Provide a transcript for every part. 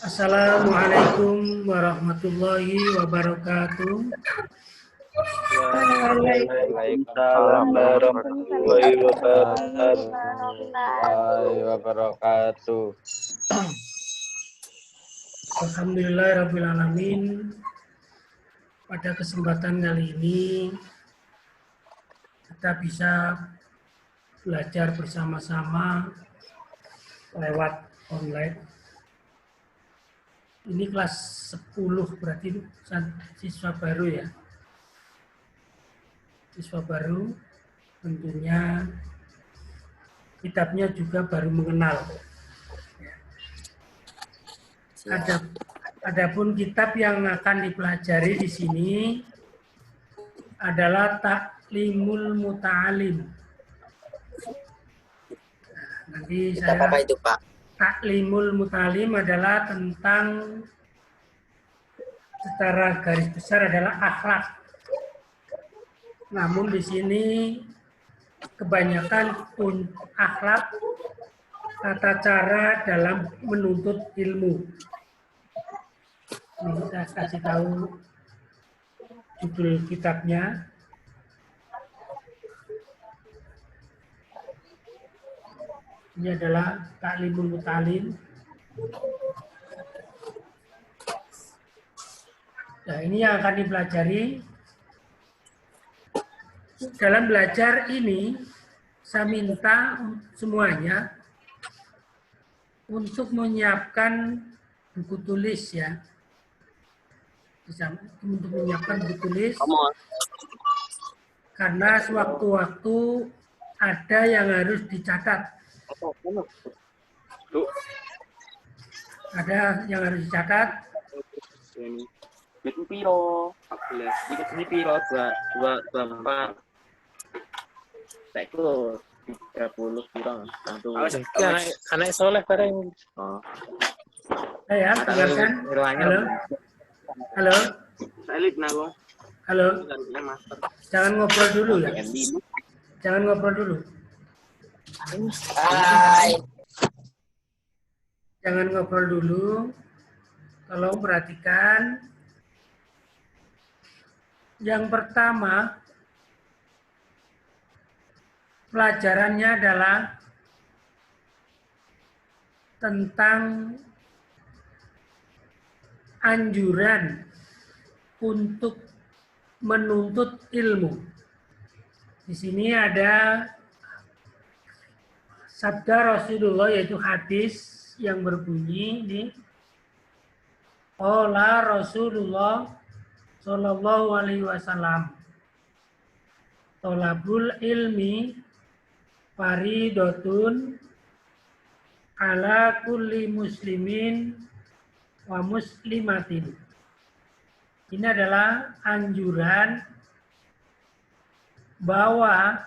Assalamualaikum warahmatullahi wabarakatuh. Waalaikumsalam warahmatullahi wabarakatuh. Alhamdulillahirabbil alamin. Pada kesempatan kali ini kita bisa belajar bersama-sama lewat online. Ini kelas 10 berarti siswa baru ya. Siswa baru tentunya kitabnya juga baru mengenal. Adapun kitab yang akan dipelajari di sini adalah Ta'limul Muta'alim. Nanti saya apa itu, Pak? Ta'limul Muta'alim adalah tentang secara garis besar adalah akhlak. Namun di sini kebanyakan akhlak tata cara dalam menuntut ilmu. Ini saya kasih tahu judul kitabnya. Ini adalah Ta'limul Muta'alim. Nah, ini yang akan dipelajari. Dalam belajar ini, saya minta semuanya untuk menyiapkan buku tulis ya. Untuk menyiapkan buku tulis. Karena sewaktu-waktu ada yang harus dicatat. Ada yang harus dicatat. Itu piro 14, ikut ini piro 24. Itu 30 piro. Anak soleh bareng. Oh. Ya, dengarkan. Halo. Halo. Halo. Jangan ngobrol dulu ya. Jangan ngobrol dulu. Hai. Jangan ngobrol dulu. Tolong perhatikan. Yang pertama, pelajarannya adalah tentang anjuran untuk menuntut ilmu. Di sini ada sabda Rasulullah, yaitu hadis yang berbunyi ini. Qala Rasulullah sallallahu alaihi wasallam, thalabul ilmi faridatun ala kulli muslimin wa muslimatin. Ini adalah anjuran bahwa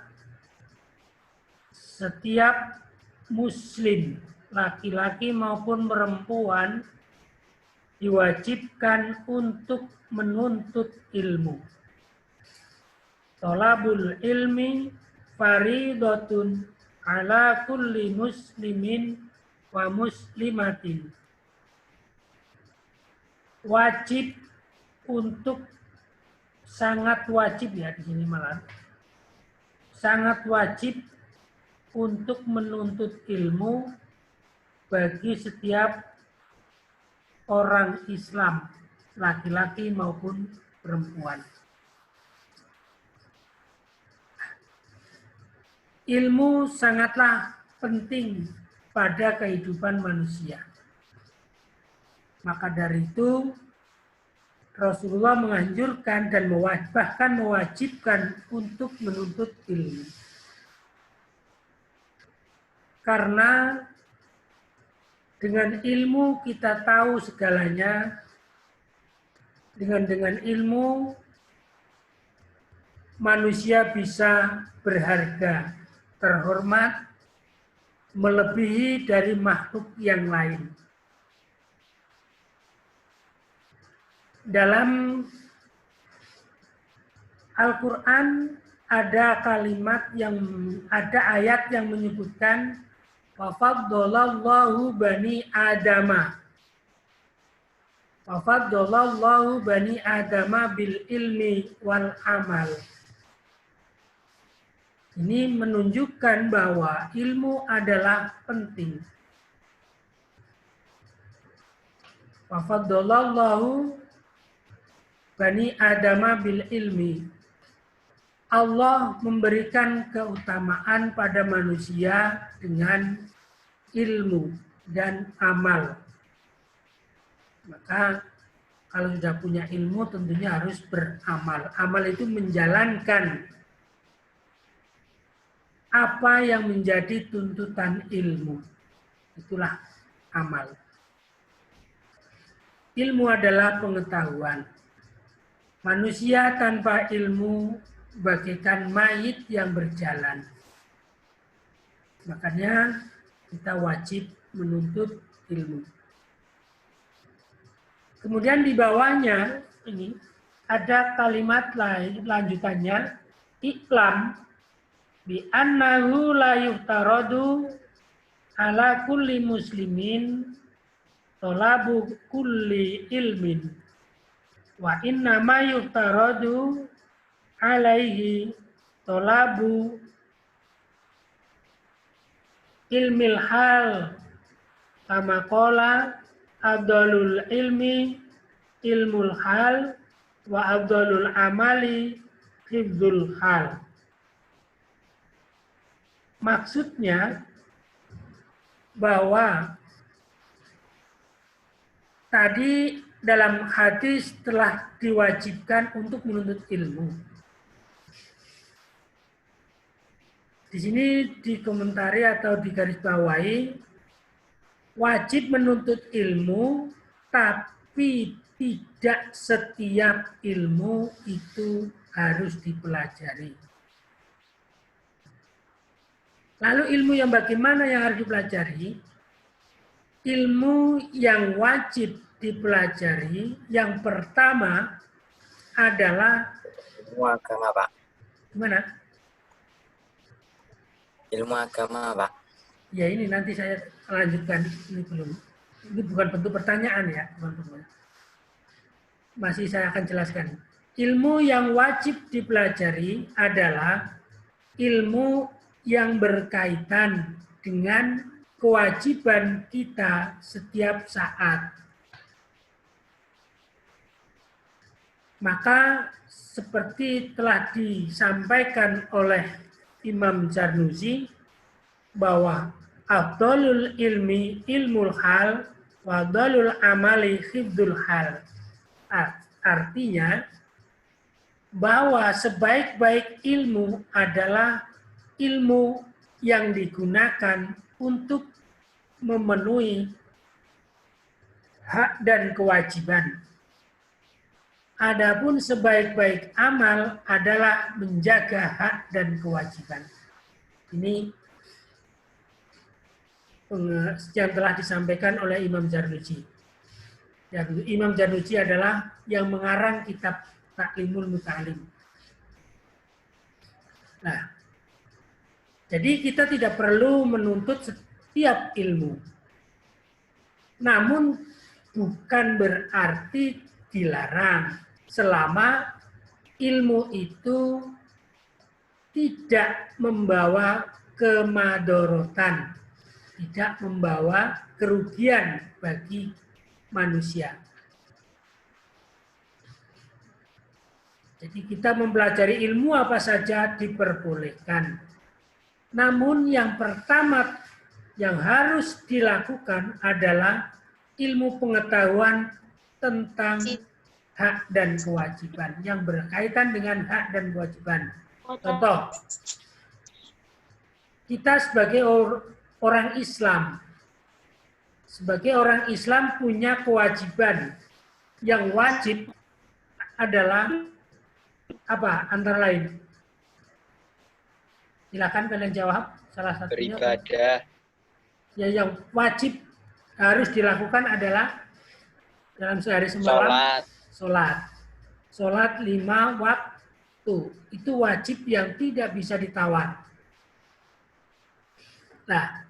setiap muslim, laki-laki maupun perempuan, diwajibkan untuk menuntut ilmu. Thalabul ilmi faridatun ala kulli muslimin wa muslimatin. Wajib untuk, sangat wajib ya di sini malah. Sangat wajib untuk menuntut ilmu bagi setiap orang Islam, laki-laki maupun perempuan. Ilmu sangatlah penting pada kehidupan manusia. Maka dari itu, Rasulullah menganjurkan dan bahkan mewajibkan untuk menuntut ilmu. Karena dengan ilmu kita tahu segalanya. Dengan ilmu manusia bisa berharga, terhormat, melebihi dari makhluk yang lain. Dalam Al-Quran ada ada ayat yang menyebutkan wafaddolallahu bani adama. Wafaddolallahu bani adama bil ilmi wal amal. Ini menunjukkan bahwa ilmu adalah penting. Wafaddolallahu bani adama bil ilmi. Allah memberikan keutamaan pada manusia dengan ilmu dan amal. Maka kalau sudah punya ilmu tentunya harus beramal. Amal itu menjalankan apa yang menjadi tuntutan ilmu. Itulah amal. Ilmu adalah pengetahuan. Manusia tanpa ilmu bagaikan mayit yang berjalan. Makanya kita wajib menuntut ilmu. Kemudian di bawahnya ini ada kalimat lain lanjutannya, iklam bi annahu la yuftaradu ala kulli muslimin talabu kulli ilmin wa inna ma yuftaradu alaihi talabu ilmil hal kama qala abdalul ilmi ilmul hal wa abdalul amali hifdzul hal. Maksudnya bahwa tadi dalam hadis telah diwajibkan untuk menuntut ilmu. Di sini dikomentari atau digarisbawahi, wajib menuntut ilmu, tapi tidak setiap ilmu itu harus dipelajari. Lalu ilmu yang bagaimana yang harus dipelajari? Ilmu yang wajib dipelajari, yang pertama adalah Ilmu agama, Pak. gimana? Ilmu agama, Pak. Ya ini nanti saya lanjutkan, ini belum. Ini bukan bentuk pertanyaan ya, teman-teman. Masih saya akan jelaskan. Ilmu yang wajib dipelajari adalah ilmu yang berkaitan dengan kewajiban kita setiap saat. Maka seperti telah disampaikan oleh Imam Zarnuzi bahwa afdalul ilmi ilmul hal wa afdalul amali hifdzul hal. Artinya bahwa sebaik-baik ilmu adalah ilmu yang digunakan untuk memenuhi hak dan kewajiban. Adapun sebaik-baik amal adalah menjaga hak dan kewajiban. Ini yang telah disampaikan oleh Imam Zarnuji. Imam Zarnuji adalah yang mengarang kitab Ta'limul Muta'alim. Nah, jadi kita tidak perlu menuntut setiap ilmu. Namun bukan berarti dilarang selama ilmu itu tidak membawa kemadorotan, tidak membawa kerugian bagi manusia. Jadi kita mempelajari ilmu apa saja diperbolehkan. Namun yang pertama yang harus dilakukan adalah ilmu pengetahuan tentang hak dan kewajiban yang berkaitan dengan hak dan kewajiban. Contoh, kita sebagai orang Islam, punya kewajiban yang wajib adalah apa antara lain? Silakan kalian jawab. Salah satunya Beribadah. Ya, yang wajib harus dilakukan adalah dalam sehari semalam sholat 5 waktu. waktu. Itu wajib yang tidak bisa ditawar. Nah,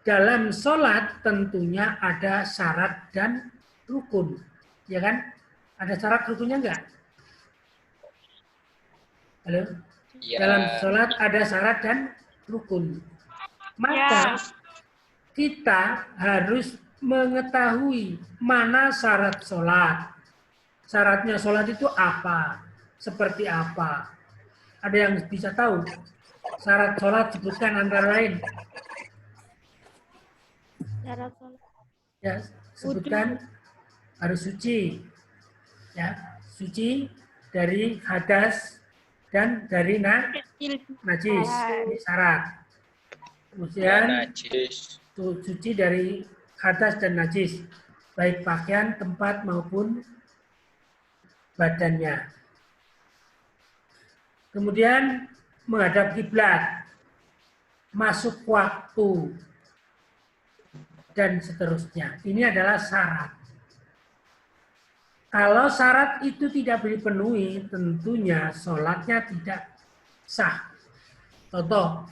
dalam sholat tentunya ada syarat dan rukun. Ya kan? Ada syarat rukunnya enggak? Halo? Iya. Dalam sholat ada syarat dan rukun. Maka kita harus mengetahui mana syarat sholat. Syaratnya sholat itu apa? Seperti apa? Ada yang bisa tahu? Syarat sholat sebutkan antara lain. Syarat sholat. Ya, sebutkan harus suci. Ya, suci dari hadas dan dari najis. Ini syarat. Kemudian Najis. suci dari hadas dan najis, baik pakaian, tempat maupun badannya. Kemudian menghadap kiblat, masuk waktu, dan seterusnya. Ini adalah syarat. Kalau syarat itu tidak dipenuhi, tentunya sholatnya tidak sah. Contoh,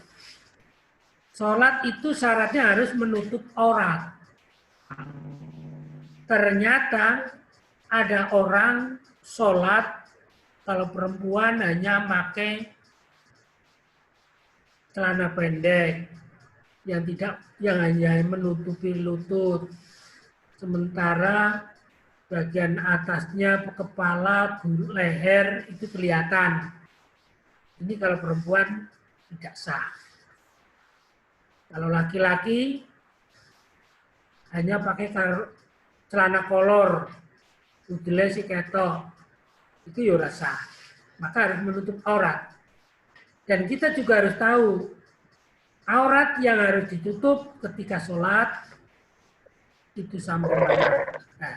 sholat itu syaratnya harus menutup aurat. Ternyata ada orang sholat, kalau perempuan hanya pakai celana pendek yang hanya menutupi lutut, sementara bagian atasnya kepala, leher itu kelihatan. Ini kalau perempuan tidak sah. Kalau laki-laki hanya pakai celana kolor, udele si ketok, itu ya ora sah. Maka harus menutup aurat. Dan kita juga harus tahu aurat yang harus ditutup ketika sholat itu sampai mana. Nah,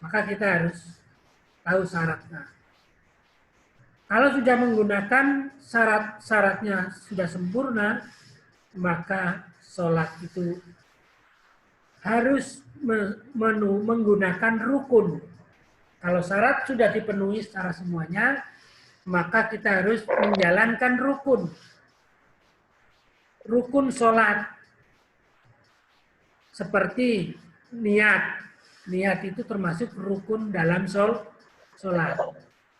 maka kita harus tahu syaratnya. Kalau sudah menggunakan syarat-syaratnya sudah sempurna, maka sholat itu harus menggunakan rukun. Kalau syarat sudah dipenuhi secara semuanya, maka kita harus menjalankan rukun. Rukun sholat. Seperti niat. Niat itu termasuk rukun dalam sholat.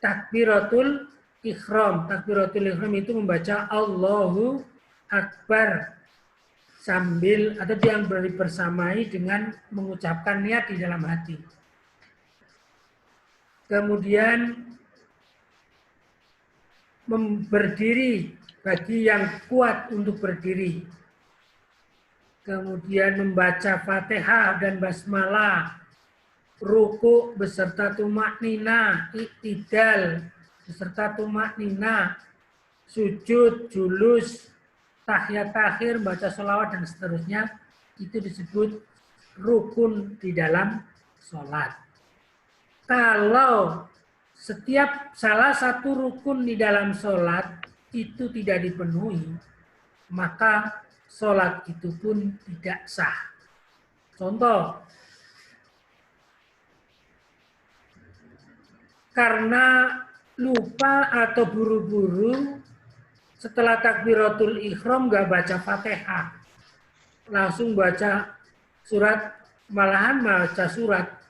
Takbiratul ikhram. Takbiratul ikhram itu membaca Allahu Akbar sambil atau yang bersamai dengan mengucapkan niat di dalam hati. Kemudian berdiri bagi yang kuat untuk berdiri. Kemudian membaca Fatihah dan basmalah, ruku beserta tumak nina, iktidal beserta tumak nina, sujud, julus, tahiyat akhir, baca sholawat dan seterusnya, itu disebut rukun di dalam sholat. Kalau setiap salah satu rukun di dalam sholat itu tidak dipenuhi, maka sholat itu pun tidak sah. Contoh, karena lupa atau buru-buru setelah takbiratul ikhram nggak baca Fatihah, langsung baca surat, malahan baca surat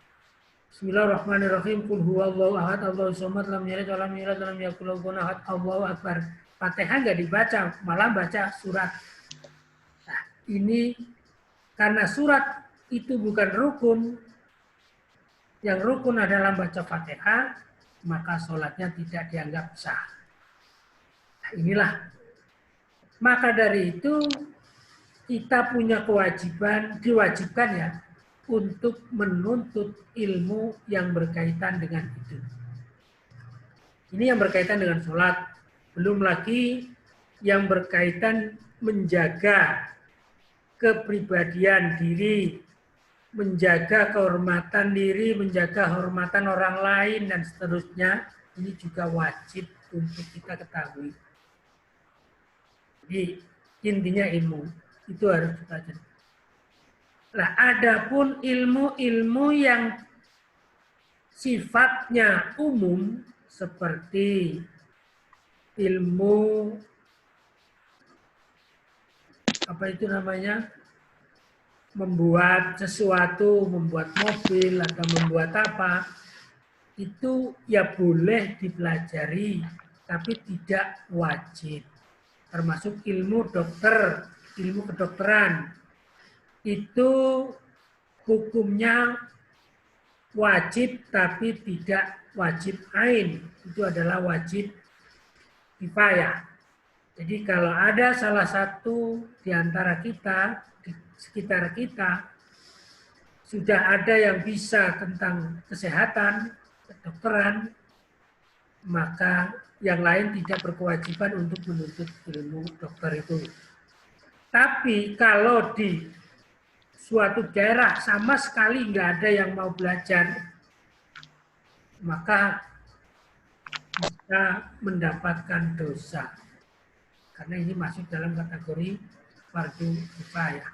Bismillahirrahmanirrahim, Qul huwallahu ahad, Allahus samad, lam yalid walam yulad walam yakul lahu kufuwan ahad, Allahu akbar. Fatihah nggak dibaca, malah baca surat. Nah, ini karena surat itu bukan rukun, yang rukun adalah baca Fatihah, maka sholatnya tidak dianggap sah. Nah, inilah. Maka dari itu kita punya diwajibkan ya, untuk menuntut ilmu yang berkaitan dengan itu. Ini yang berkaitan dengan sholat. Belum lagi yang berkaitan menjaga kepribadian diri, menjaga kehormatan diri, menjaga kehormatan orang lain, dan seterusnya. Ini juga wajib untuk kita ketahui. Jadi intinya ilmu. Itu harus kita pelajari. Nah, adapun ilmu-ilmu yang sifatnya umum seperti ilmu apa itu namanya, membuat sesuatu, membuat mobil atau membuat apa, itu ya boleh dipelajari, tapi tidak wajib. Termasuk ilmu dokter, ilmu kedokteran, itu hukumnya wajib tapi tidak wajib ain. Itu adalah wajib kifayah. Jadi kalau ada salah satu di antara kita, di sekitar kita, sudah ada yang bisa tentang kesehatan, kedokteran, maka yang lain tidak berkewajiban untuk menuntut ilmu dokter itu. Tapi kalau di suatu daerah sama sekali nggak ada yang mau belajar, maka kita mendapatkan dosa. Karena ini masuk dalam kategori fardu kifayah.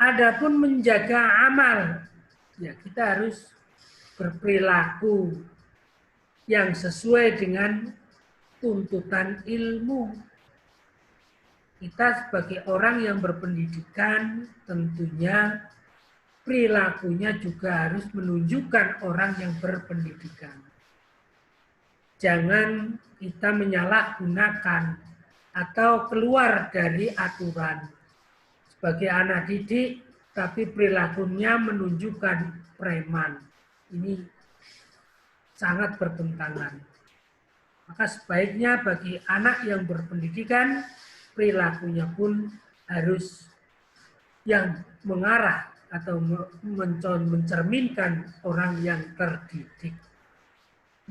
Adapun menjaga amal, ya kita harus berperilaku yang sesuai dengan tuntutan ilmu. Kita sebagai orang yang berpendidikan tentunya perilakunya juga harus menunjukkan orang yang berpendidikan. Jangan kita menyalahgunakan atau keluar dari aturan sebagai anak didik, tapi perilakunya menunjukkan preman. Ini sangat bertentangan. Maka sebaiknya bagi anak yang berpendidikan, perilakunya pun harus yang mengarah atau mencerminkan orang yang terdidik.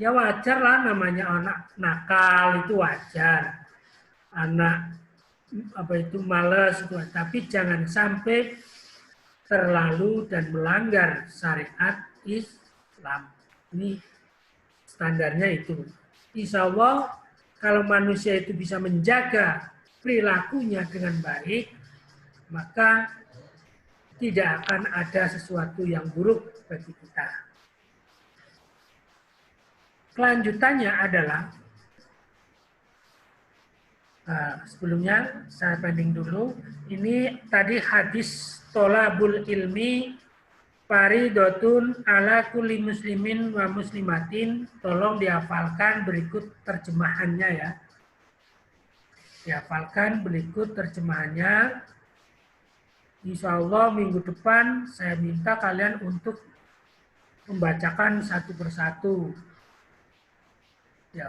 Ya wajar lah, namanya anak nakal itu wajar. Anak apa itu malas itu, tapi jangan sampai terlalu dan melanggar syariat Islam. Ini standarnya itu. Insya Allah kalau manusia itu bisa menjaga perilakunya dengan baik, maka tidak akan ada sesuatu yang buruk bagi kita. Kelanjutannya adalah, sebelumnya saya pending dulu, ini tadi hadis tolabul ilmi faridotun ala kulli muslimin wa muslimatin, tolong dihafalkan berikut terjemahannya ya. Dihafalkan berikut terjemahannya. Insya Allah minggu depan saya minta kalian untuk membacakan satu persatu. Ya,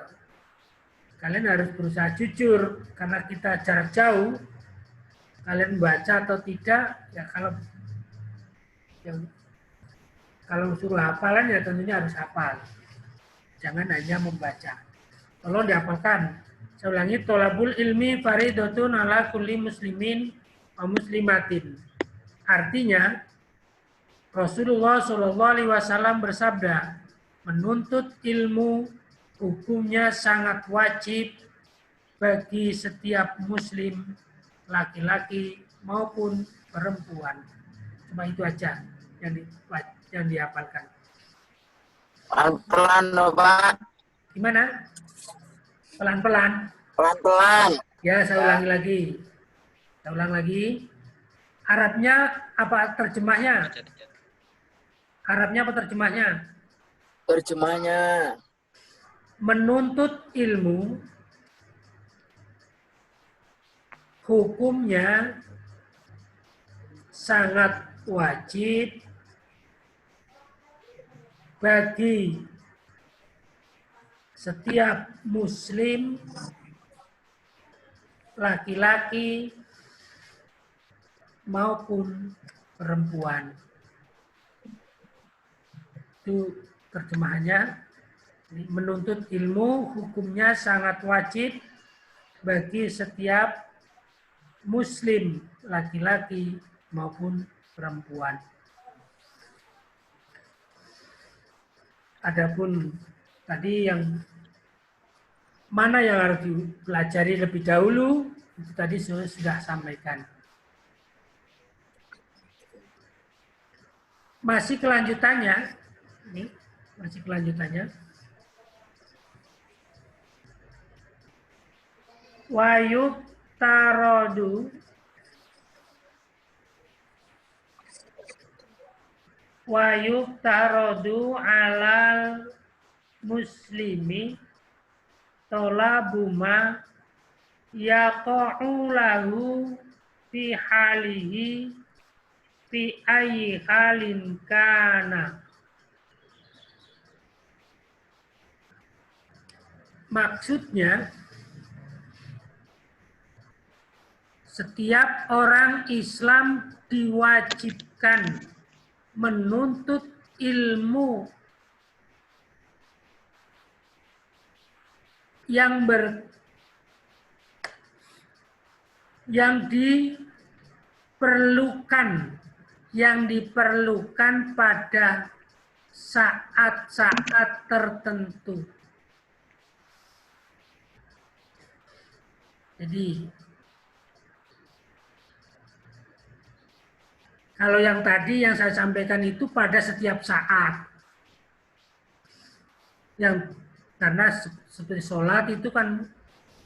kalian harus berusaha jujur karena kita jarak jauh. Kalian baca atau tidak, ya kalau suruh hafalan ya tentunya harus hafal. Jangan hanya membaca. Tolong dihafalkan. Saya ulangi, tolabul ilmi faridotun ala kulli muslimin wa muslimatin. Artinya, Rasulullah SAW bersabda, menuntut ilmu hukumnya sangat wajib bagi setiap muslim, laki-laki maupun perempuan. Cuma itu aja yang dihafalkan. Pelan-pelan loh, Pak. Gimana? Pelan-pelan. Pelan-pelan. Ya, saya ulangi lagi. Saya ulang lagi. Arabnya apa terjemahnya? Arabnya apa terjemahnya? Terjemahnya. Menuntut ilmu hukumnya sangat wajib bagi setiap muslim, laki-laki maupun perempuan. Itu terjemahannya. Menuntut ilmu hukumnya sangat wajib bagi setiap muslim, laki-laki maupun perempuan. Adapun tadi yang mana yang harus dipelajari lebih dahulu, itu tadi sudah sampaikan. Masih kelanjutannya, ini masih kelanjutannya. Wayub tarodu alal muslimi tolabuma yaqa'u lahu fi halihi fi ayyi halin kana. Maksudnya, setiap orang Islam diwajibkan menuntut ilmu yang diperlukan pada saat-saat tertentu. Jadi, kalau yang tadi yang saya sampaikan itu pada setiap saat. Karena seperti sholat itu kan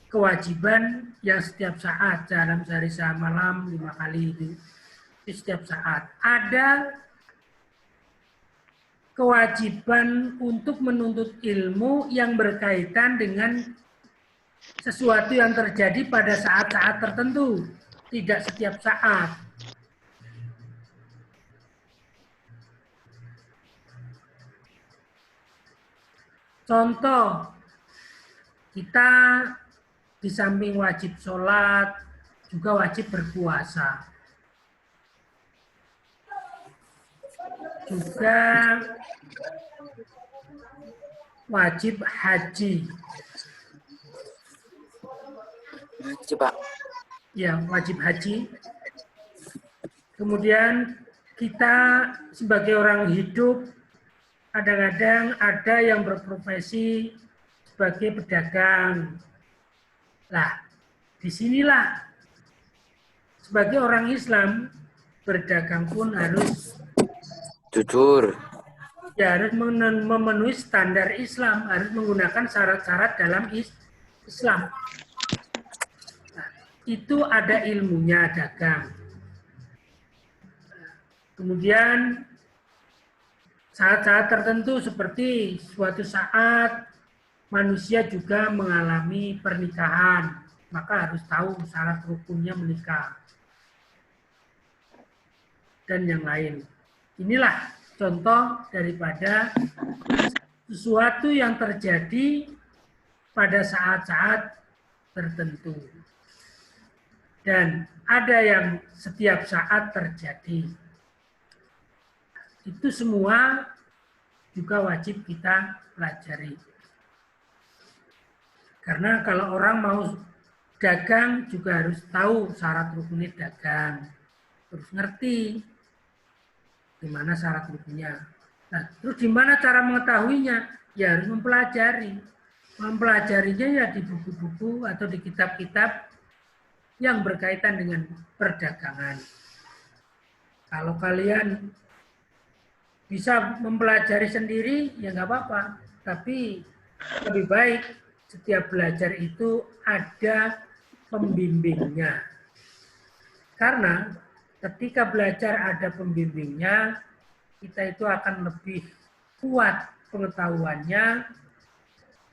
kewajiban yang setiap saat dalam sehari semalam 5 kali itu setiap saat. Ada kewajiban untuk menuntut ilmu yang berkaitan dengan sesuatu yang terjadi pada saat-saat tertentu, tidak setiap saat. Contoh, kita di samping wajib sholat, juga wajib berpuasa. Juga wajib haji. Haji, Pak. Ya, wajib haji. Kemudian kita sebagai orang hidup, kadang-kadang ada yang berprofesi sebagai pedagang. Nah, disinilah sebagai orang Islam, berdagang pun harus jujur. Ya, harus memenuhi standar Islam, harus menggunakan syarat-syarat dalam Islam. Nah, itu ada ilmunya dagang. Kemudian saat-saat tertentu seperti suatu saat manusia juga mengalami pernikahan, maka harus tahu syarat rukunnya menikah. Dan yang lain. Inilah contoh daripada sesuatu yang terjadi pada saat-saat tertentu. Dan ada yang setiap saat terjadi. Itu semua juga wajib kita pelajari. Karena kalau orang mau dagang juga harus tahu syarat rukunnya dagang. Terus ngerti gimana syarat rukunnya. Nah, terus gimana cara mengetahuinya? Ya harus mempelajari. Mempelajarinya ya di buku-buku atau di kitab-kitab yang berkaitan dengan perdagangan. Kalau kalian bisa mempelajari sendiri, ya nggak apa-apa. Tapi lebih baik setiap belajar itu ada pembimbingnya. Karena ketika belajar ada pembimbingnya, kita itu akan lebih kuat pengetahuannya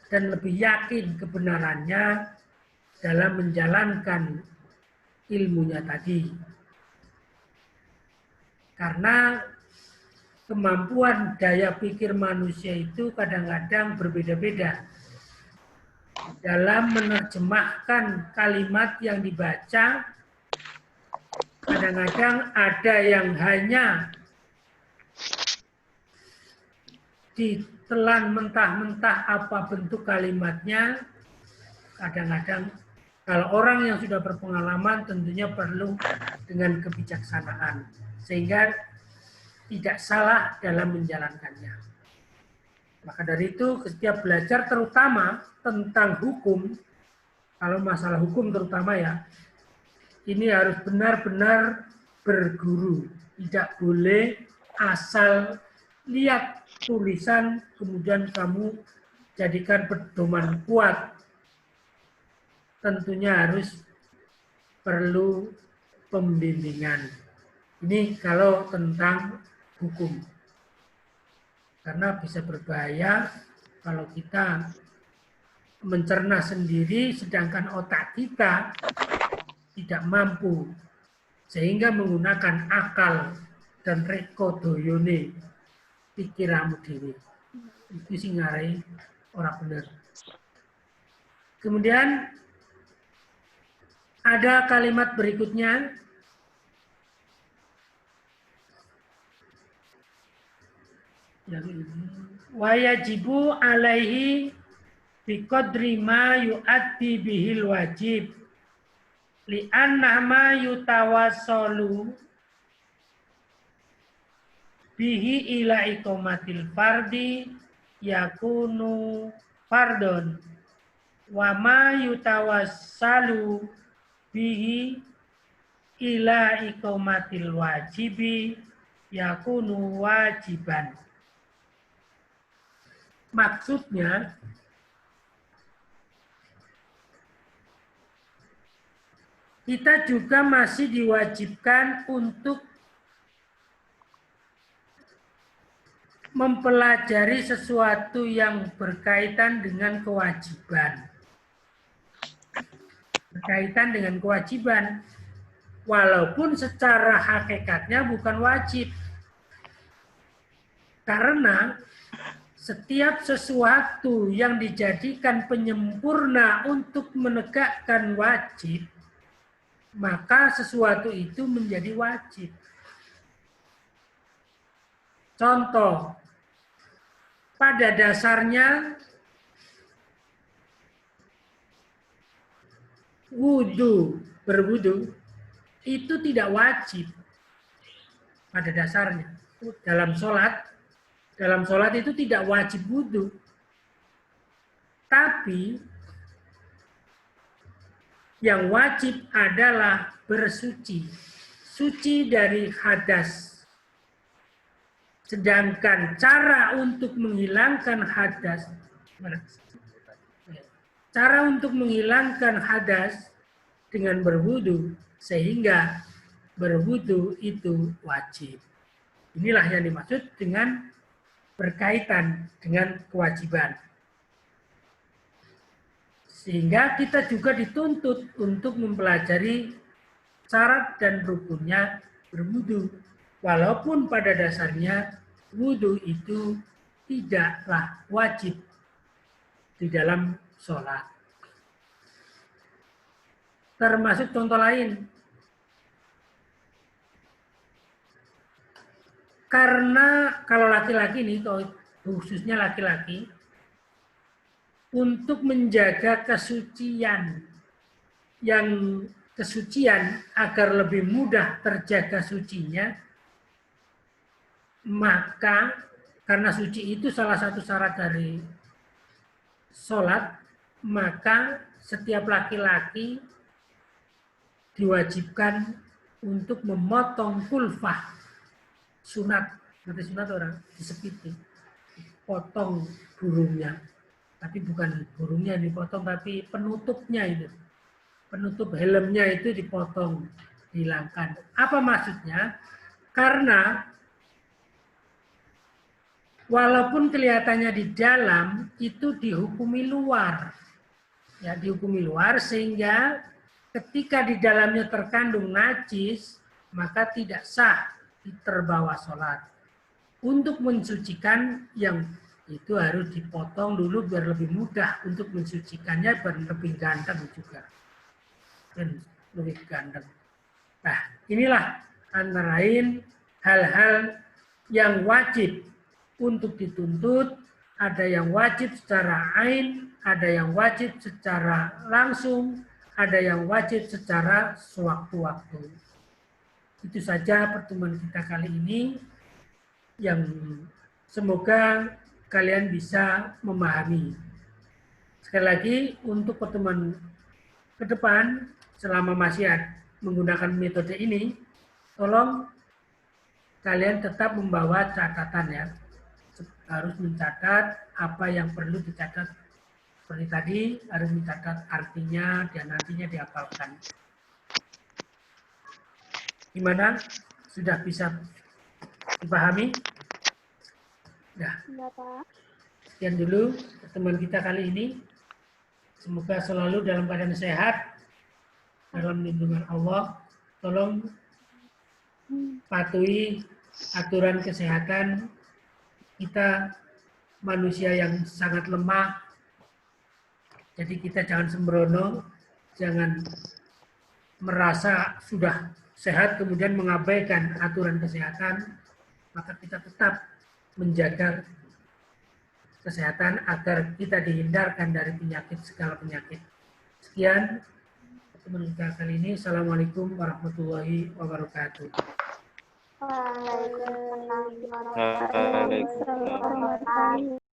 dan lebih yakin kebenarannya dalam menjalankan ilmunya tadi. Karena kemampuan daya pikir manusia itu kadang-kadang berbeda-beda. Dalam menerjemahkan kalimat yang dibaca, kadang-kadang ada yang hanya ditelan mentah-mentah apa bentuk kalimatnya. Kadang-kadang kalau orang yang sudah berpengalaman tentunya perlu dengan kebijaksanaan. Sehingga tidak salah dalam menjalankannya. Maka dari itu setiap belajar terutama tentang hukum, kalau masalah hukum terutama ya, ini harus benar-benar berguru. Tidak boleh asal lihat tulisan kemudian kamu jadikan pedoman kuat. tentunya harus perlu pembimbingan. Ini kalau tentang hukum. Karena bisa berbahaya kalau kita mencerna sendiri sedangkan otak kita tidak mampu sehingga menggunakan akal dan reko doyone pikiranmu dewe. Itu sing ngarai ora bener. Kemudian ada kalimat berikutnya. Wa yajibu alaihi biqadri ma yu'addi bihil wajib li'anna ma yutawassalu bihi ila iqamatil fardi yakunu fardon wa ma yutawassalu bihi ila iqamatil wajibi yakunu wajiban. Maksudnya kita juga masih diwajibkan untuk mempelajari sesuatu yang berkaitan dengan kewajiban. Berkaitan dengan kewajiban, walaupun secara hakikatnya bukan wajib. Karena setiap sesuatu yang dijadikan penyempurna untuk menegakkan wajib, maka sesuatu itu menjadi wajib. Contoh, pada dasarnya berwudu itu tidak wajib pada dasarnya. Dalam sholat itu tidak wajib wudu. Tapi yang wajib adalah bersuci. Suci dari hadas. Sedangkan cara untuk menghilangkan hadas, dengan berwudu, sehingga berwudu itu wajib. Inilah yang dimaksud dengan berkaitan dengan kewajiban. Sehingga kita juga dituntut untuk mempelajari syarat dan rukunnya berwudu. Walaupun pada dasarnya wudu itu tidaklah wajib di dalam sholat. Termasuk contoh lain. Karena kalau laki-laki nih, khususnya laki-laki, untuk menjaga kesucian agar lebih mudah terjaga sucinya, maka karena suci itu salah satu syarat dari sholat, maka setiap laki-laki diwajibkan untuk memotong kulfah, sunat, nanti sunat orang disepiti, potong burungnya, tapi bukan burungnya yang dipotong, tapi penutupnya itu, penutup helmnya itu dipotong, dihilangkan. Apa maksudnya? Karena walaupun kelihatannya di dalam itu dihukumi luar, ya dihukumi luar, sehingga ketika di dalamnya terkandung najis, maka tidak sah terbawa sholat. Untuk mensucikan yang itu harus dipotong dulu biar lebih mudah untuk mensucikannya, biar lebih ganteng juga. Dan lebih ganteng. Nah, inilah antara lain hal-hal yang wajib untuk dituntut, ada yang wajib secara ain, ada yang wajib secara langsung, ada yang wajib secara sewaktu-waktu. Itu saja pertemuan kita kali ini yang semoga kalian bisa memahami. Sekali lagi untuk pertemuan ke depan selama masih menggunakan metode ini, tolong kalian tetap membawa catatan ya. Harus mencatat apa yang perlu dicatat Seperti tadi harus dicatat artinya dan nantinya dihafalkan. Gimana? Sudah bisa dipahami? Ya. Sekian dulu pertemuan kita kali ini. Semoga selalu dalam keadaan sehat, dalam lindungan Allah. Tolong patuhi aturan kesehatan. Kita manusia yang sangat lemah. Jadi kita jangan sembrono, jangan merasa sudah sehat kemudian mengabaikan aturan kesehatan. Maka kita tetap menjaga kesehatan agar kita dihindarkan dari penyakit, segala penyakit. Sekian pertemuan kita kali ini. Assalamualaikum warahmatullahi wabarakatuh. Waalaikumsalam warahmatullahi wabarakatuh.